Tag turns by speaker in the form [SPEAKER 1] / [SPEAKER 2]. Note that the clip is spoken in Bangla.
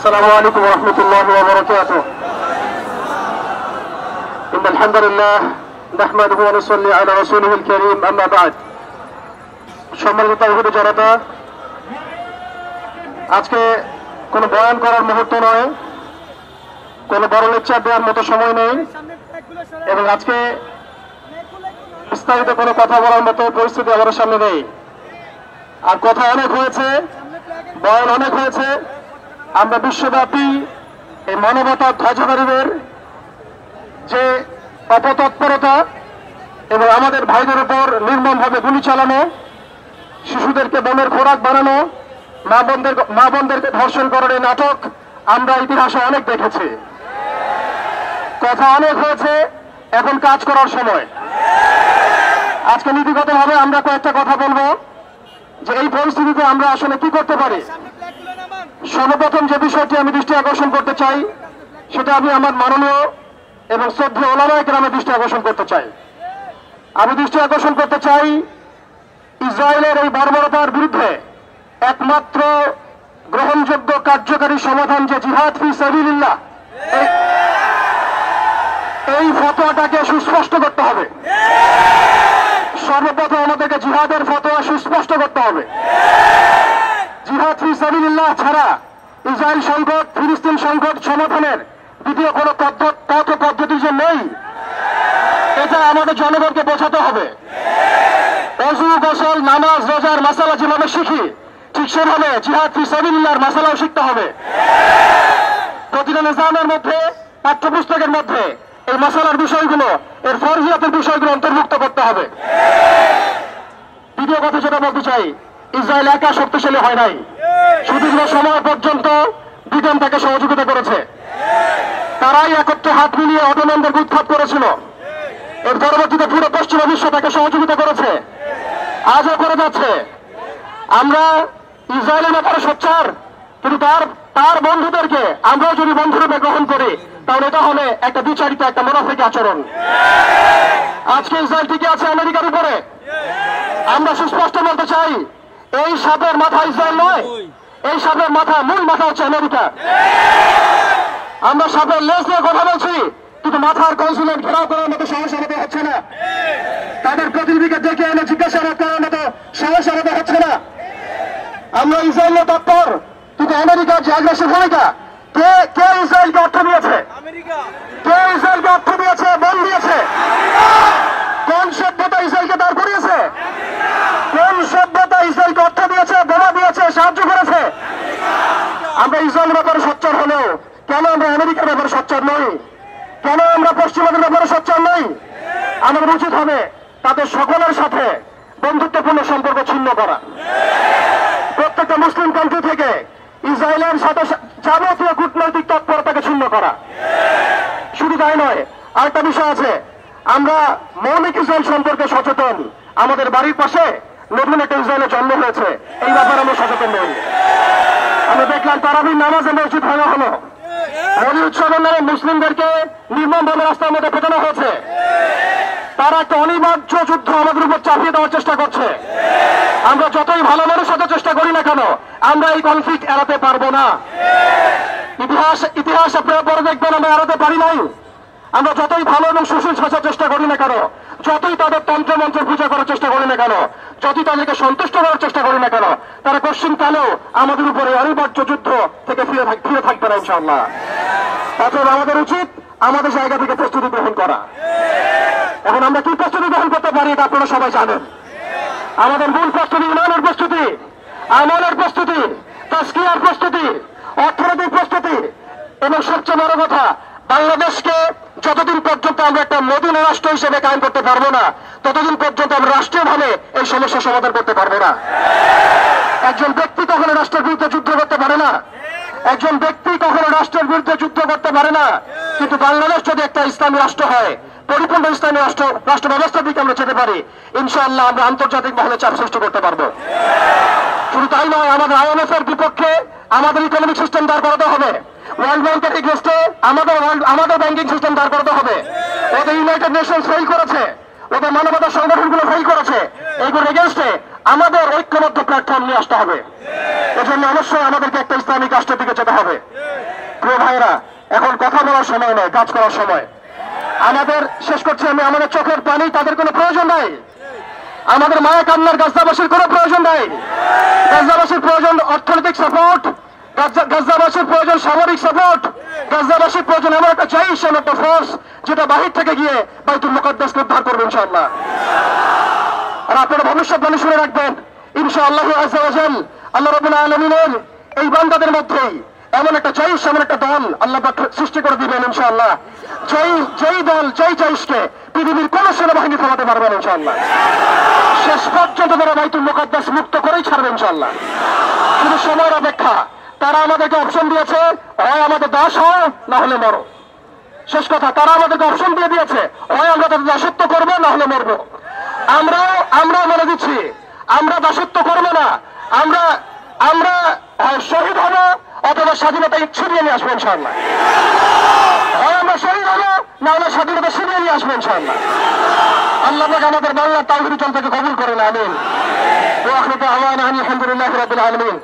[SPEAKER 1] السلام عليكم ورحمة الله وبركاته. إن الحمد لله نحمده ونصلي على رسوله الكريم أما بعد. সম্মানিত তাওহীদের জনতা, আজকে কোনো বয়ান করার মুহূর্ত নয়, কোনো বড় লেকচার দেওয়ার মতো সময় নেই, এবং আজকে বিস্তারিত কোনো কথা বলার মতো পরিস্থিতি আমাদের সামনে নেই। আর কথা অনেক হয়েছে, বয়ান অনেক হয়েছে। আমরা বিশ্বব্যাপী এই মানবতার ধ্বজাধারীদের যে অপতৎপরতা এবং আমাদের ভাইদের উপর নির্মমভাবে গুলি চালানো, শিশুদেরকে বোমের খোরাক বানানো, মা বোনদেরকে ধর্ষণ করার এই নাটক আমরা ইতিহাসে অনেক দেখেছি। কথা অনেক হয়েছে, এখন কাজ করার সময়। আজকে নীতিগতভাবে আমরা কয়েকটা কথা বলবো যে এই পরিস্থিতিতে আমরা আসলে কি করতে পারি। সর্বপ্রথম যে বিষয়টি আমি দৃষ্টি আকর্ষণ করতে চাই, সেটা আমি আমার মাননীয় এবং শ্রদ্ধেয় ওলামায়ে কেরামের দৃষ্টি আকর্ষণ করতে চাই। আমি দৃষ্টি আকর্ষণ করতে চাই ইসরায়েলের এই বর্বরতার বিরুদ্ধে একমাত্র গ্রহণযোগ্য কার্যকারী সমাধান যে জিহাদ ফি সাবিলিল্লাহ, এই ফতোয়াটাকে সুস্পষ্ট করতে হবে। সর্বপ্রথম আমাদেরকে জিহাদের ফতোয়া সুস্পষ্ট করতে হবে। জিহাদ ফি সাবিলিল্লাহ ছাড়া ইসরায়েল সংকট, ফিলিস্তিন সংকট সমাধানের দ্বিতীয় কোনো পথ পদ্ধতি যে নেই, এটা আমাদের জনগণকে বোঝাতে হবে। ওযু, গোসল, নামাজ, রোজার মাসালা যেভাবে শিখি, ঠিক সেভাবে জিহাদ ফি সাবিলিল্লাহর মাসালাও শিখতে হবে। প্রতিটা নিজামের মধ্যে, পাঠ্যপুস্তকের মধ্যে এই মাসালার বিষয়গুলো, এর ফরজিয়াতের বিষয়গুলো অন্তর্ভুক্ত করতে হবে। দ্বিতীয় কথা যেটা বলতে চাই, ইসরায়েল একা শক্তিশালী হয় নাই। সুদীর্ঘ সময় পর্যন্ত ব্রিটেন তাকে সহযোগিতা করেছে। তারাই একত্রে হাত মিলিয়ে অটোম্যানদের উৎখাত করেছিল। এর পরবর্তীতে পুরো পশ্চিমা বিশ্ব তাকে সহযোগিতা করেছে, আজও করে যাচ্ছে। আমরা ইসরায়েলের ব্যাপারে সোচ্চার, কিন্তু তার বন্ধুদেরকে আমরাও যদি বন্ধুরূপে গ্রহণ করি, তাহলে এটা হবে একটা বিচারিত, একটা মুনাফিক আচরণ। আজকে ইসরায়েল টিকে আছে আমেরিকার উপরে। আমরা সুস্পষ্ট বলতে চাই, এই সাপের মাথা ইসরায়েল নয়, এই সাপের মাথা, মূল মাথা হচ্ছে আমেরিকা। আমরা সাপের লেজ নিয়ে কথা বলছি, কিন্তু মাথার কনসুলেট ঘেরাও করার মতো সাহস আমাদের হচ্ছে না। তাদের প্রতিনিধিকে ডেকে এনে জিজ্ঞাসাবাদ করার মতো সাহস আমাদের হচ্ছে না। আমরা ইসরায়েলের তৎপর, কিন্তু আমেরিকার যে আগ্রাসী ভূমিকা, কে ইসরায়েলকে অর্থ দিয়েছে? কে ইসরায়েলকে অর্থ দিয়েছে, বল দিয়েছে? কোন সভ্যতা ইসরায়েলকে দাঁড় করিয়েছে? কোন সভ্যতা ইসরায়েলকে অর্থ দিয়েছে, বোমা দিয়েছে, সাহায্য করেছে? আমরা ইসরায়েলের ব্যাপারে সোচ্চার হলেও কেন আমরা আমেরিকার ব্যাপারে সোচ্চার নই? কেন আমরা পশ্চিমাদের ব্যাপারে সোচ্চার নই? আমাদের উচিত হবে তাদের সকলের সাথে বন্ধুত্বপূর্ণ সম্পর্ক ছিন্ন করা। প্রত্যেকটা মুসলিম কান্ট্রি থেকে ইসরায়েলের সাথে যাবতীয় কূটনৈতিক তৎপরতাকে ছিন্ন করা। শুধু তাই নয়, আরেকটা বিষয় আছে, আমরা মৌলিক ইসরায়েল সম্পর্কে সচেতন। আমাদের বাড়ির পাশে নতুন একটা ইসরায়েলের জন্ম হয়েছে, এই ব্যাপারে আমরা সচেতন নই। আমরা দেখলাম তারাবির নামাজে মসজিদ ভাঙা হলো, হোলি উৎসবের নামে মুসলিমদেরকে নির্মমভাবে রাস্তার মধ্যে পেটানো হয়েছে। তারা একটা অনিবার্য যুদ্ধ আমাদের উপর চাপিয়ে দেওয়ার চেষ্টা করছে। আমরা যতই ভালো মানুষ হতে চেষ্টা করি না কেন, আমরা এই কনফ্লিক্ট এড়াতে পারবো না। ইতিহাস আপনারা পরে দেখবেন, আমরা এড়াতে পারি নাই। আমরা যতই ভালো এবং সুশীল সাজার চেষ্টা করি না কেন, যতই তাদের তন্ত্র মন্ত্র পূজা করার চেষ্টা করি না কেন, যতই তাদেরকে সন্তুষ্ট করার চেষ্টা করি না কেন, তারা পশ্চিমকালেও আমাদের উপরে অনিবার্য যুদ্ধ থেকে ফিরে থাকবে না ইনশাআল্লাহ। অতএব আমাদের উচিত আমাদের জায়গা থেকে প্রস্তুতি গ্রহণ করা। এখন আমরা কি প্রস্তুতি গ্রহণ করতে পারি এটা আপনারা সবাই জানেন। আমাদের মূল প্রস্তুতি ইমানের প্রস্তুতি, আমলের প্রস্তুতি, তাজকিয়ার প্রস্তুতি, অর্থনৈতিক প্রস্তুতি, এবং সবচেয়ে বড় কথা, বাংলাদেশকে যতদিন পর্যন্ত আমরা একটা মদিনা রাষ্ট্র হিসেবে কায়েম করতে পারবো না, ততদিন পর্যন্ত আমরা রাষ্ট্রীয়ভাবে এই সমস্যার সমাধান করতে পারবো না। একজন ব্যক্তি কখনো রাষ্ট্রের বিরুদ্ধে যুদ্ধ করতে পারে না, একজন ব্যক্তি কখনো রাষ্ট্রের বিরুদ্ধে যুদ্ধ করতে পারে না। কিন্তু বাংলাদেশ যদি একটা ইসলামী রাষ্ট্র হয়, পরিপূর্ণ ইসলামী রাষ্ট্র ব্যবস্থার দিকে আমরা যেতে পারি, ইনশাআল্লাহ আমরা আন্তর্জাতিক মহলে চাপ সৃষ্টি করতে পারবো। শুধু তাই নয়, আমাদের IMF এর বিপক্ষে আমাদের ইকোনমিক সিস্টেম দাঁড় করাতে হবে। ওয়ার্ল্ড ব্যাংকের এগেইনস্টে আমাদের ব্যাংকিং সিস্টেম দাঁড় করাতে হবে। ওদের ইউনাইটেড নেশনস ফেল করেছে, ওদের মানবতার সংগঠনগুলো ফেল করেছে, এইগুলোর এগেইনস্টে আমাদের ঐক্যবদ্ধ প্ল্যাটফর্ম নিয়ে আসতে হবে। এজন্য অবশ্যই আমাদেরকে একটা ইসলামিক রাষ্ট্রের দিকে যেতে হবে। প্রিয় ভাইরা, এখন কথা বলার সময় নয়, কাজ করার সময়। আমাদের শেষ করছি আমি, আমাদের চোখের পানি তাদের কোনো প্রয়োজন নাই, আমাদের মায়া কান্নার গাজাবাসীর কোনো প্রয়োজন নাই। গাজাবাসীর প্রয়োজন অর্থনৈতিক সাপোর্ট, গাজাবাসীর প্রয়োজন সামরিক সাপোর্ট, গাজাবাসীর প্রয়োজন এমন একটা জাইশ, এমন একটা ফোর্স যেটা বাহির থেকে গিয়ে বাইতুল মুকাদ্দাসকে উদ্ধার করবে ইনশাআল্লাহ। আর আপনারা ভবিষ্যৎবাণী শুনে রাখবেন, ইনশাআল্লাহ আযজা ওয়া জাল আল্লাহ রাব্বুল আলামিনের এই বান্দাদের মধ্যেই এমন একটা জাইশ, এমন একটা দল আল্লাহ পাক সৃষ্টি করে দিবেন ইনশাআল্লাহ। যেই দল, যেই জাইশকে পৃথিবীর কোন সেনাবাহিনী থামাতে পারবে না ইনশাআল্লাহ। শেষ পর্যন্ত তারা বাইতুল মুকাদ্দাস মুক্ত করেই ছাড়বে ইনশাআল্লাহ। শুধু সময়ের অপেক্ষা। তারা আমাদেরকে অপশন দিয়েছে, হয় আমাদের দাস হয়, না হলে মরো। শেষ কথা, তারা আমাদেরকে অপশন দিয়ে দিয়েছে, হয় আমরা তাদের দাসত্ব করবো, না হলে মরবো। আমরাও বলে দিচ্ছি, আমরা দাসত্ব করবো না, আমরা হয় শহীদ হবো অথবা স্বাধীনতা ছিনিয়ে নিয়ে আসবো ইনশাআল্লাহ। হয় আমরা শহীদ হবো, না হলে স্বাধীনতা ছিনিয়ে নিয়ে আসবো ইনশাআল্লাহ। আল্লাহ পাক আমাদের বাংলার তাওহীদ থেকে কবুল করেন, আমিন। ওয়া আখিরু দাওয়ানা আলহামদুলিল্লাহি রাব্বিল আলামিন।